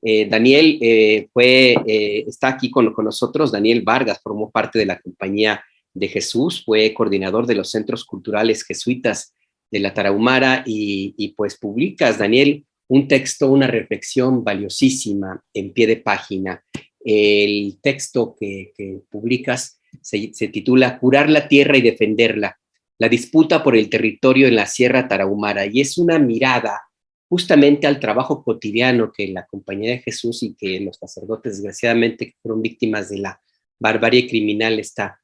Daniel está aquí con nosotros. Daniel Vargas formó parte de la Compañía de Jesús, fue coordinador de los centros culturales jesuitas de la Tarahumara y pues publicas, Daniel, un texto, una reflexión valiosísima en pie de página. El texto que publicas se titula Curar la tierra y defenderla, la disputa por el territorio en la Sierra Tarahumara, y es una mirada justamente al trabajo cotidiano que la Compañía de Jesús y que los sacerdotes, desgraciadamente, que fueron víctimas de la barbarie criminal esta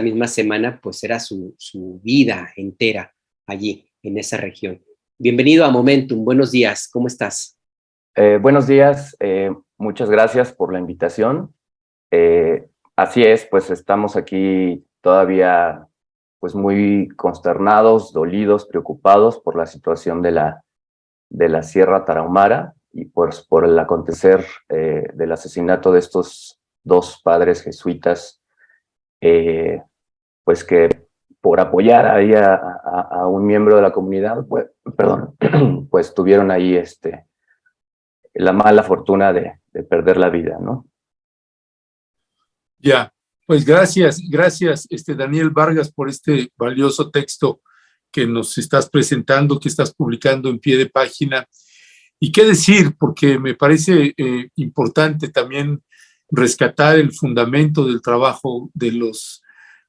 misma semana, pues era su vida entera allí, en esa región. Bienvenido a Momentum, buenos días, ¿cómo estás? Buenos días, muchas gracias por la invitación. Así es, pues estamos aquí todavía pues muy consternados, dolidos, preocupados por la situación de la Sierra Tarahumara y pues por el acontecer del asesinato de estos dos padres jesuitas, pues que por apoyar ahí a un miembro de la comunidad, pues, perdón, pues tuvieron ahí la mala fortuna de perder la vida, ¿no? Ya, pues gracias, Daniel Vargas, por este valioso texto que nos estás presentando, que estás publicando en pie de página. Y qué decir, porque me parece importante también rescatar el fundamento del trabajo de los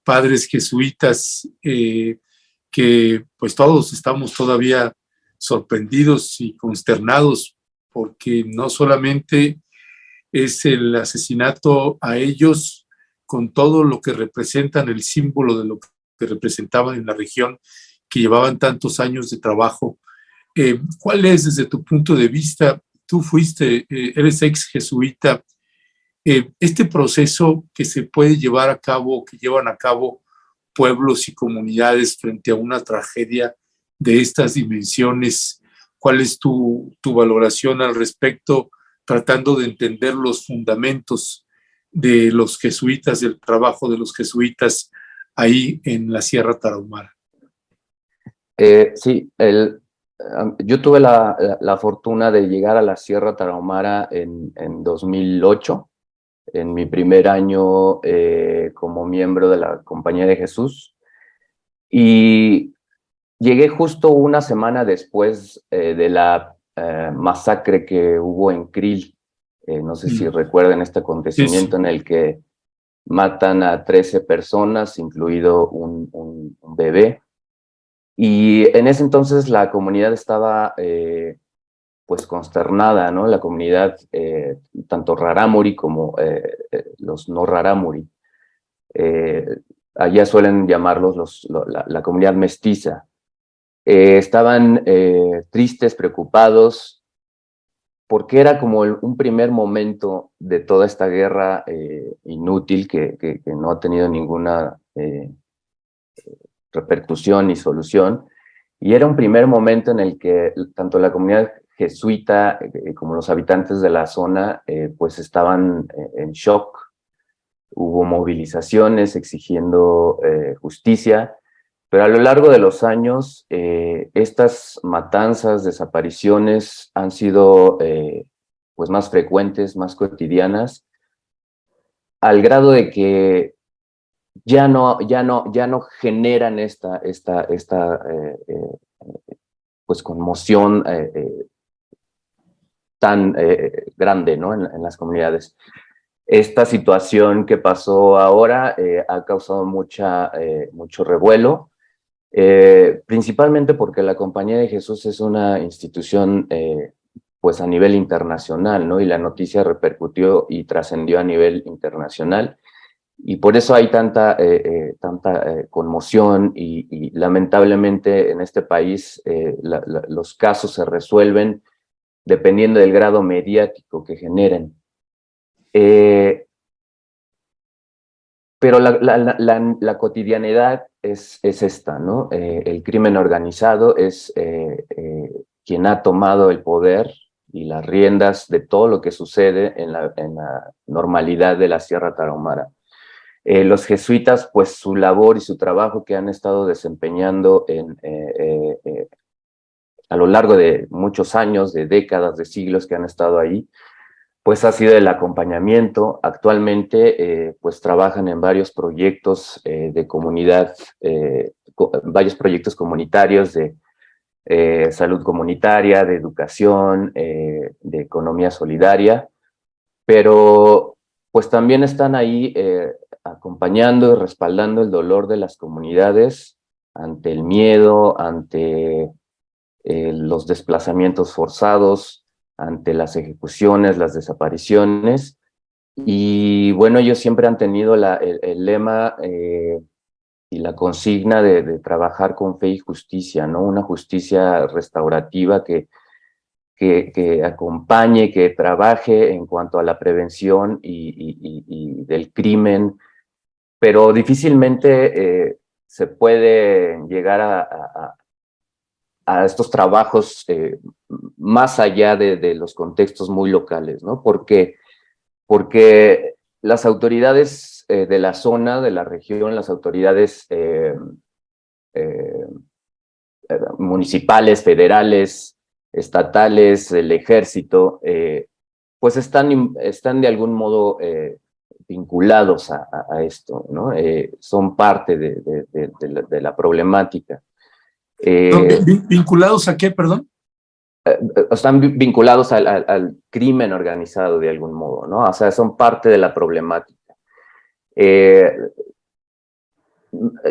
padres jesuitas, que pues todos estamos todavía sorprendidos y consternados, porque no solamente es el asesinato a ellos con todo lo que representan, el símbolo de lo que representaban en la región, que llevaban tantos años de trabajo. ¿Cuál es, desde tu punto de vista, tú eres ex jesuita, este proceso que se puede llevar a cabo, que llevan a cabo pueblos y comunidades frente a una tragedia de estas dimensiones? ¿Cuál es tu valoración al respecto, tratando de entender los fundamentos de los jesuitas, del trabajo de los jesuitas ahí en la Sierra Tarahumara? Sí, yo tuve la fortuna de llegar a la Sierra Tarahumara en 2008, en mi primer año como miembro de la Compañía de Jesús, y llegué justo una semana después de la masacre que hubo en Krill. No sé si recuerdan este acontecimiento, sí, en el que matan a 13 personas, incluido un bebé. Y en ese entonces la comunidad estaba pues consternada, ¿no? La comunidad, tanto rarámuri como los no rarámuri. Allá suelen llamarlos la comunidad mestiza. Estaban tristes, preocupados, porque era como un primer momento de toda esta guerra inútil que no ha tenido ninguna repercusión ni solución, y era un primer momento en el que tanto la comunidad jesuita como los habitantes de la zona pues estaban en shock. Hubo movilizaciones exigiendo justicia, pero a lo largo de los años estas matanzas, desapariciones han sido pues más frecuentes, más cotidianas, al grado de que ya no generan esta pues conmoción tan grande, ¿no? en las comunidades. Esta situación que pasó ahora ha causado mucho revuelo, principalmente porque la Compañía de Jesús es una institución pues a nivel internacional, ¿no? Y la noticia repercutió y trascendió a nivel internacional. Y por eso hay tanta conmoción y lamentablemente en este país los casos se resuelven dependiendo del grado mediático que generen. Pero la cotidianidad es esta, ¿no? El crimen organizado es quien ha tomado el poder y las riendas de todo lo que sucede en la normalidad de la Sierra Tarahumara. Los jesuitas, pues su labor y su trabajo que han estado desempeñando a lo largo de muchos años, de décadas, de siglos que han estado ahí, pues ha sido el acompañamiento. Actualmente, pues trabajan en varios proyectos de comunidad, varios proyectos comunitarios de salud comunitaria, de educación, de economía solidaria, pero pues también están ahí acompañando y respaldando el dolor de las comunidades ante el miedo, ante los desplazamientos forzados, ante las ejecuciones, las desapariciones. Y bueno, ellos siempre han tenido el lema y la consigna de trabajar con fe y justicia, ¿no? Una justicia restaurativa que acompañe, que trabaje en cuanto a la prevención y del crimen, pero difícilmente se puede llegar a estos trabajos más allá de los contextos muy locales, ¿no? Porque las autoridades de la zona, de la región, las autoridades municipales, federales, estatales, el ejército, pues están de algún modo vinculados a esto, ¿no? Son parte de la problemática. ¿Vinculados a qué, perdón? Están vinculados al crimen organizado de algún modo, ¿no? O sea, son parte de la problemática.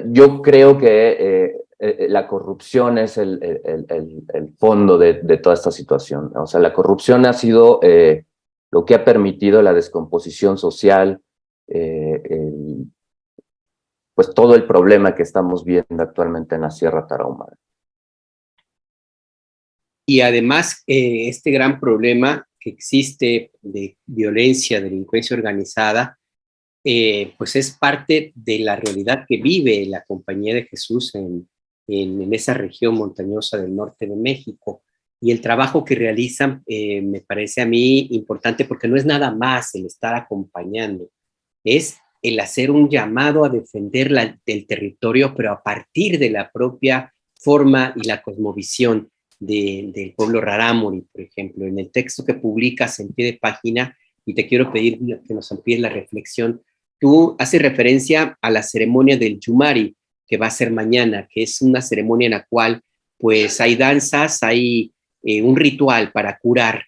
Yo creo que la corrupción es el fondo de toda esta situación. O sea, la corrupción ha sido lo que ha permitido la descomposición social, pues todo el problema que estamos viendo actualmente en la Sierra Tarahumara. Y además, este gran problema que existe de violencia, delincuencia organizada, pues es parte de la realidad que vive la Compañía de Jesús en esa región montañosa del norte de México. Y el trabajo que realizan me parece a mí importante porque no es nada más el estar acompañando, es el hacer un llamado a defender el territorio, pero a partir de la propia forma y la cosmovisión del pueblo rarámuri, por ejemplo. En el texto que publicas en pie de página, y te quiero pedir que nos amplíes la reflexión, tú haces referencia a la ceremonia del Yumari, que va a ser mañana, que es una ceremonia en la cual pues hay danzas, hay un ritual para curar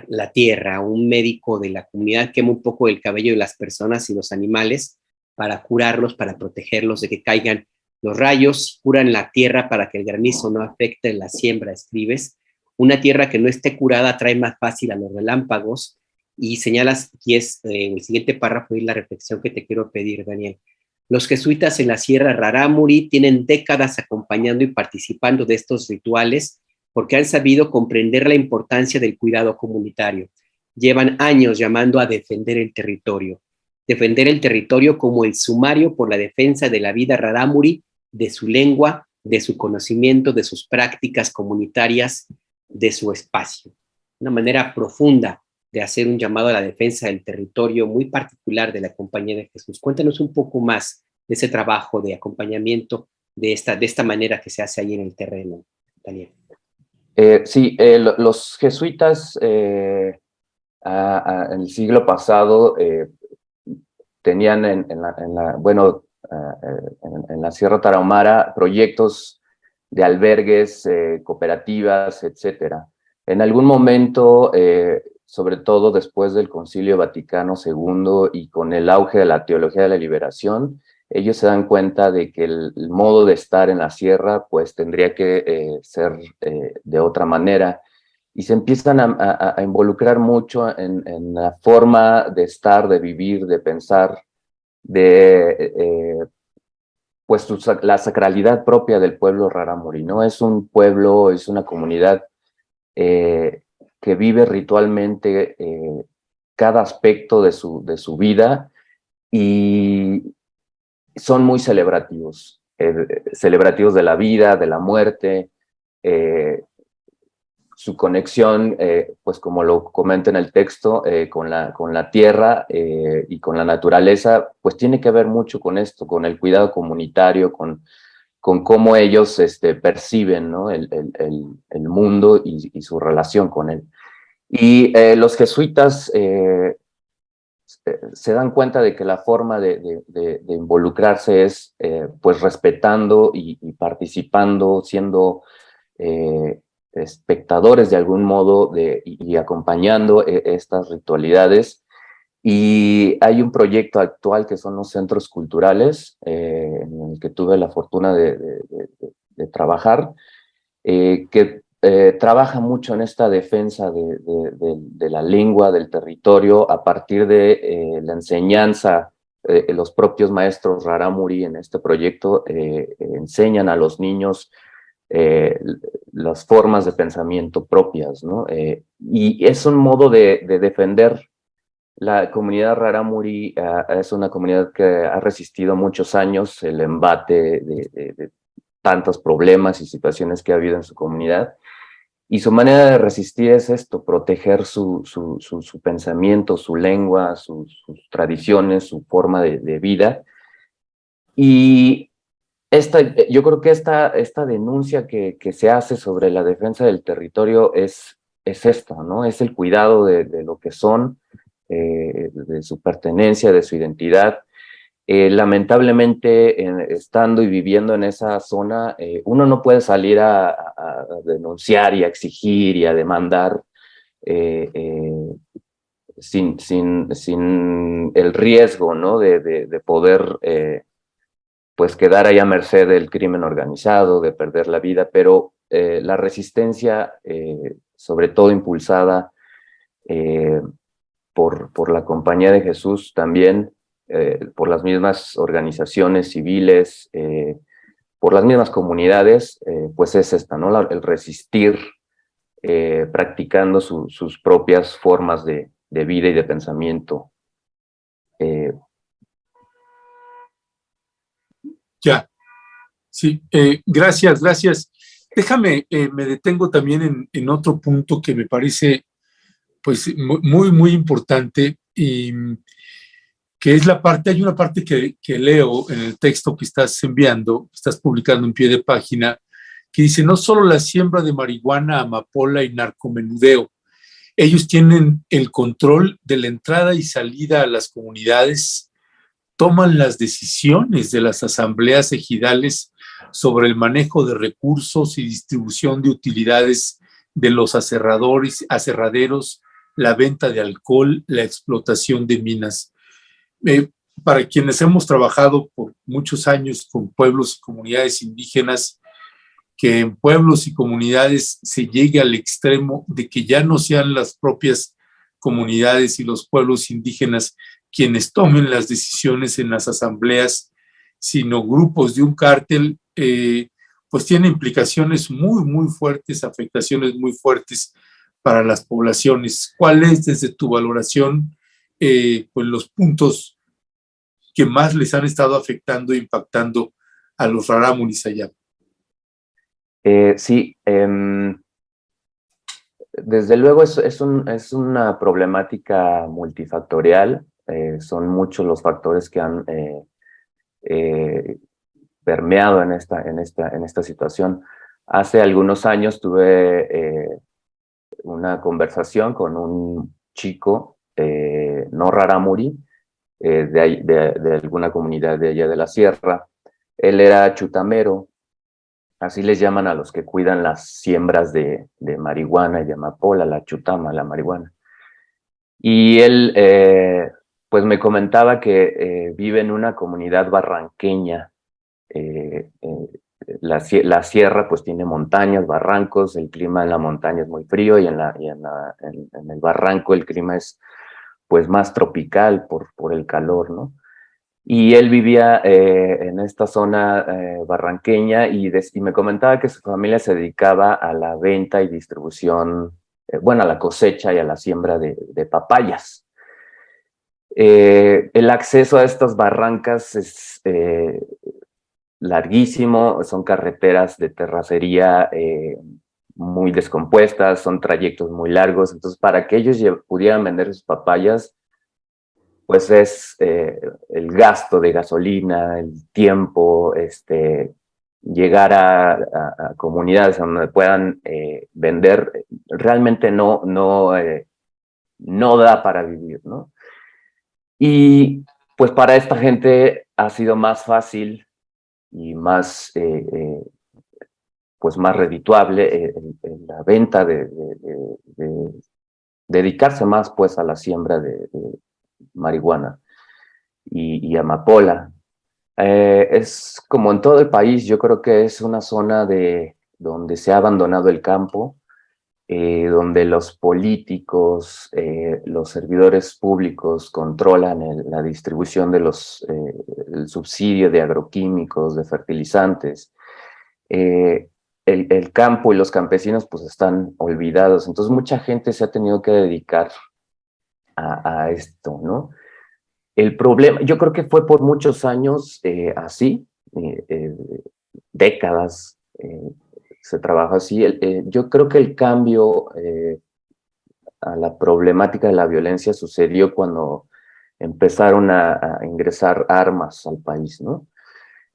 la tierra. Un médico de la comunidad quema un poco el cabello de las personas y los animales para curarlos, para protegerlos de que caigan los rayos, curan la tierra para que el granizo no afecte la siembra, escribes. Una tierra que no esté curada trae más fácil a los relámpagos, y señalas, y es el siguiente párrafo y la reflexión que te quiero pedir, Daniel. Los jesuitas en la Sierra Rarámuri tienen décadas acompañando y participando de estos rituales porque han sabido comprender la importancia del cuidado comunitario. Llevan años llamando a defender el territorio como el sumario por la defensa de la vida rarámuri, de su lengua, de su conocimiento, de sus prácticas comunitarias, de su espacio. Una manera profunda de hacer un llamado a la defensa del territorio muy particular de la Compañía de Jesús. Cuéntanos un poco más de ese trabajo de acompañamiento de esta manera que se hace ahí en el terreno, Daniel. Sí, los jesuitas en el siglo pasado tenían en la Sierra Tarahumara proyectos de albergues, cooperativas, etcétera. En algún momento, sobre todo después del Concilio Vaticano II y con el auge de la teología de la liberación, ellos se dan cuenta de que el modo de estar en la sierra pues tendría que ser de otra manera, y se empiezan a involucrar mucho en la forma de estar, de vivir, de pensar, de pues la sacralidad propia del pueblo rarámuri, ¿no? Es un pueblo, es una comunidad que vive ritualmente cada aspecto de su vida, y son muy celebrativos de la vida, de la muerte, su conexión, pues como lo comenta en el texto, con la tierra y con la naturaleza, pues tiene que ver mucho con esto, con el cuidado comunitario, con cómo ellos perciben, ¿no? el mundo y su relación con él. Y los jesuitas se dan cuenta de que la forma de involucrarse es pues respetando y participando, siendo espectadores de algún modo y acompañando estas ritualidades. Y hay un proyecto actual que son los centros culturales, en el que tuve la fortuna de trabajar, que trabaja mucho en esta defensa de la lengua, del territorio, a partir de la enseñanza. Los propios maestros Rarámuri en este proyecto enseñan a los niños las formas de pensamiento propias, ¿no? Y es un modo de defender. La comunidad Rarámuri es una comunidad que ha resistido muchos años el embate de tantos problemas y situaciones que ha habido en su comunidad. Y su manera de resistir es esto, proteger su pensamiento, su lengua, sus tradiciones, su forma de vida. Y yo creo que esta denuncia que se hace sobre la defensa del territorio es esta, ¿no? Es el cuidado de lo que son, de su pertenencia, de su identidad. Lamentablemente, estando y viviendo en esa zona, uno no puede salir a denunciar y a exigir y a demandar sin el riesgo, ¿no? de poder pues quedar ahí a merced del crimen organizado, de perder la vida, pero la resistencia, sobre todo impulsada por la Compañía de Jesús también, por las mismas organizaciones civiles, por las mismas comunidades, pues es esta, ¿no? El resistir, practicando sus propias formas de vida y de pensamiento. Ya, sí, gracias, gracias. Déjame, me detengo también en otro punto que me parece pues muy, muy importante y que es la parte, hay una parte que leo en el texto que estás enviando, estás publicando en pie de página, que dice, no solo la siembra de marihuana, amapola y narcomenudeo, ellos tienen el control de la entrada y salida a las comunidades, toman las decisiones de las asambleas ejidales sobre el manejo de recursos y distribución de utilidades de los aserraderos, la venta de alcohol, la explotación de minas. Para quienes hemos trabajado por muchos años con pueblos y comunidades indígenas, que en pueblos y comunidades se llegue al extremo de que ya no sean las propias comunidades y los pueblos indígenas quienes tomen las decisiones en las asambleas, sino grupos de un cártel, pues tiene implicaciones muy, muy fuertes, afectaciones muy fuertes para las poblaciones. ¿Cuál es, desde tu valoración, pues los puntos que más les han estado afectando e impactando a los rarámuris allá? Sí, desde luego es una problemática multifactorial. Son muchos los factores que han permeado en esta situación. Hace algunos años tuve una conversación con un chico no rarámuri, de alguna comunidad de allá de la sierra. Él era chutamero, así les llaman a los que cuidan las siembras de marihuana y de amapola, la chutama, la marihuana. Y él pues me comentaba que vive en una comunidad barranqueña. La sierra pues tiene montañas, barrancos, el clima en la montaña es muy frío y en el barranco el clima es pues más tropical por el calor, ¿no? Y él vivía en esta zona barranqueña y me comentaba que su familia se dedicaba a la venta y distribución, bueno, a la cosecha y a la siembra de papayas. El acceso a estas barrancas es larguísimo, son carreteras de terracería muy descompuestas, son trayectos muy largos, entonces para que ellos pudieran vender sus papayas, pues es el gasto de gasolina, el tiempo, llegar a comunidades donde puedan vender, realmente no da para vivir, ¿no? Y pues para esta gente ha sido más fácil y más, pues más redituable la venta de dedicarse más pues a la siembra de marihuana y amapola. Es como en todo el país, yo creo que es una zona donde se ha abandonado el campo, donde los políticos, los servidores públicos controlan la distribución de el subsidio de agroquímicos, de fertilizantes. El campo y los campesinos pues están olvidados, entonces mucha gente se ha tenido que dedicar a esto, ¿no? El problema, yo creo que fue por muchos años así, décadas, se trabaja así. Yo creo que el cambio a la problemática de la violencia sucedió cuando empezaron a ingresar armas al país, ¿no?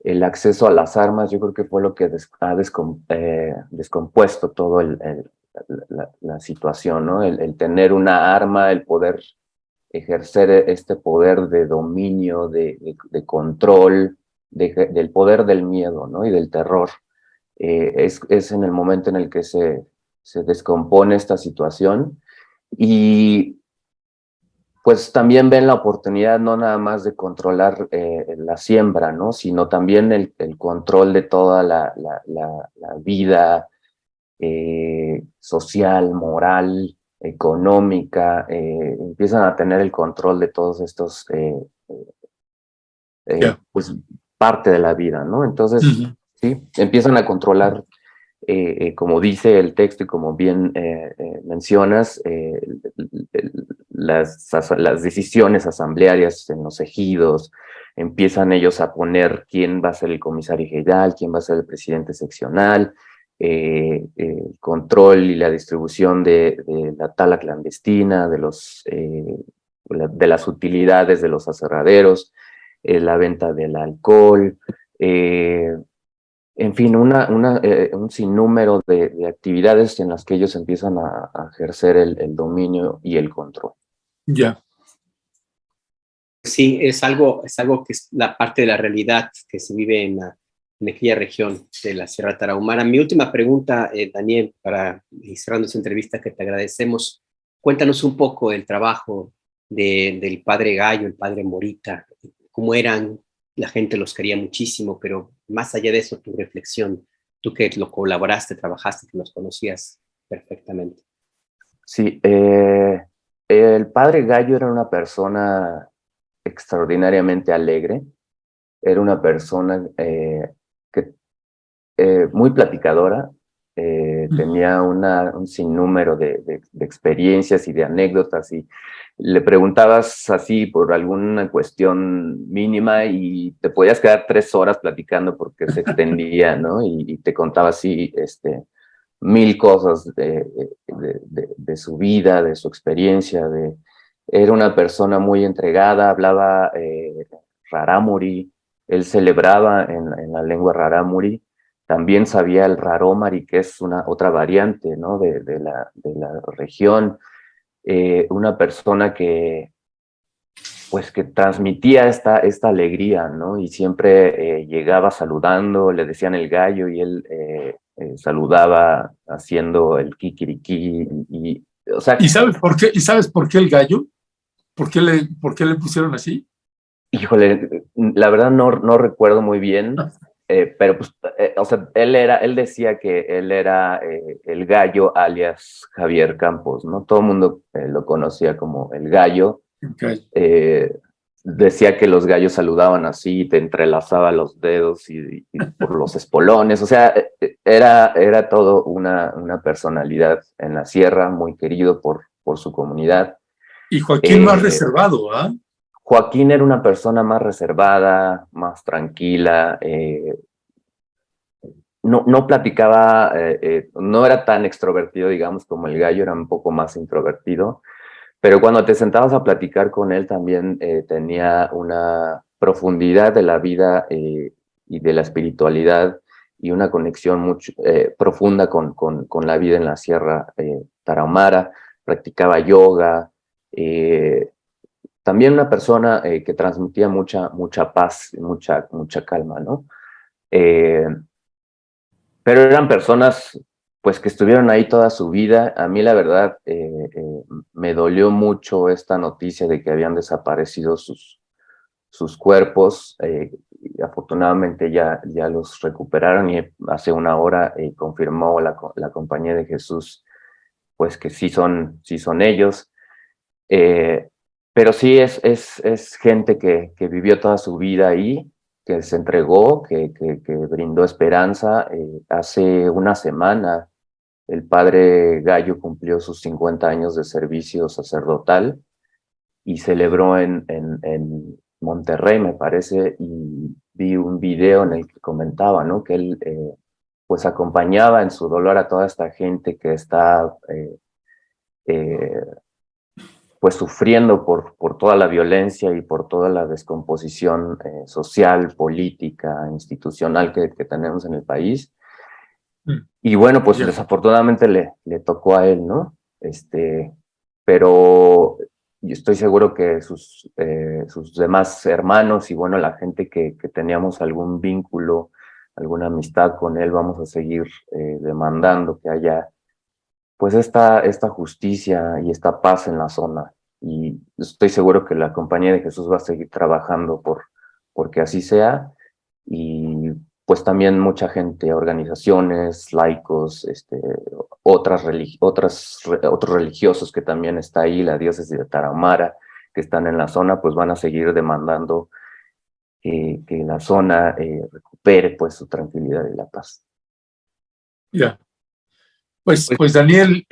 El acceso a las armas yo creo que fue lo que ha descompuesto todo la situación, ¿no? El tener una arma, el poder ejercer este poder de dominio, de control, del poder del miedo, ¿no? Y del terror. Es en el momento en el que se descompone esta situación y pues también ven la oportunidad no nada más de controlar la siembra, ¿no? Sino también el control de toda la vida social, moral, económica, empiezan a tener el control de todos estos, pues parte de la vida, ¿no? Entonces, sí, empiezan a controlar, como dice el texto y como bien mencionas, las decisiones asamblearias en los ejidos, empiezan ellos a poner quién va a ser el comisario general, quién va a ser el presidente seccional, el control y la distribución de la tala clandestina, de las utilidades de los aserraderos, la venta del alcohol, en fin, un sinnúmero de actividades en las que ellos empiezan a ejercer el dominio y el control. Ya. Sí, es algo que es la parte de la realidad que se vive en aquella región de la Sierra Tarahumara. Mi última pregunta, Daniel, para ir cerrando esta entrevista que te agradecemos, cuéntanos un poco el trabajo del padre Gallo, el padre Morita, cómo eran, la gente los quería muchísimo, pero más allá de eso, tu reflexión, tú que lo colaboraste, trabajaste, que los conocías perfectamente. Sí, el padre Gallo era una persona extraordinariamente alegre, era una persona muy platicadora, tenía un sinnúmero de experiencias y de anécdotas, y le preguntabas así por alguna cuestión mínima y te podías quedar 3 horas platicando porque se extendía, ¿no? Y te contaba así 1000 cosas de su vida, de su experiencia. Era una persona muy entregada, hablaba rarámuri, él celebraba en la lengua rarámuri. También sabía el rarómari, que es otra variante, ¿no? de la región. Una persona que transmitía esta alegría, ¿no? Y siempre llegaba saludando, le decían el gallo y él saludaba haciendo el kikiriki. O sea, ¿Y sabes por qué? ¿Y sabes por qué el gallo? ¿Por qué le pusieron así? Híjole, la verdad no recuerdo muy bien. Pero pues, o sea, él decía que él era el gallo alias Javier Campos, ¿no? Todo el mundo lo conocía como el gallo. Okay. Decía que los gallos saludaban así, te entrelazaba los dedos y por los espolones, o sea, era todo una personalidad en la sierra, muy querido por su comunidad. Y Joaquín más reservado, ¿ah? Joaquín era una persona más reservada, más tranquila, no platicaba, no era tan extrovertido, digamos, como el gallo, era un poco más introvertido, pero cuando te sentabas a platicar con él también tenía una profundidad de la vida y de la espiritualidad y una conexión profunda con la vida en la Sierra Tarahumara. Practicaba yoga, también una persona que transmitía mucha paz, mucha calma, ¿no? Pero eran personas pues que estuvieron ahí toda su vida. A mí la verdad me dolió mucho esta noticia de que habían desaparecido sus cuerpos. Afortunadamente ya los recuperaron, y hace una hora confirmó la Compañía de Jesús pues que sí son ellos. Pero sí es gente que vivió toda su vida ahí, que se entregó, que brindó esperanza. Hace una semana el padre Gallo cumplió sus 50 años de servicio sacerdotal y celebró en Monterrey, me parece, y vi un video en el que comentaba, ¿no?, que él pues acompañaba en su dolor a toda esta gente que está pues sufriendo por toda la violencia y por toda la descomposición social, política, institucional que tenemos en el país. Y bueno, pues desafortunadamente le tocó a él, ¿no? Pero yo estoy seguro que sus demás hermanos y bueno, la gente que teníamos algún vínculo, alguna amistad con él, vamos a seguir demandando que haya pues esta justicia y esta paz en la zona. Y estoy seguro que la Compañía de Jesús va a seguir trabajando porque así sea. Y pues también mucha gente, organizaciones, laicos, otros religiosos que también está ahí, la diócesis de Tarahumara, que están en la zona, pues van a seguir demandando que la zona recupere pues su tranquilidad y la paz. Ya. Pues Daniel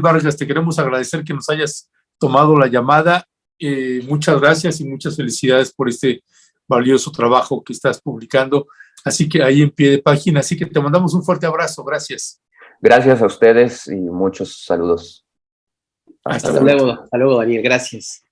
Vargas, te queremos agradecer que nos hayas tomado la llamada. Muchas gracias y muchas felicidades por este valioso trabajo que estás publicando. Así que ahí en pie de página. Así que te mandamos un fuerte abrazo. Gracias. Gracias a ustedes y muchos saludos. Hasta luego, Daniel. Gracias.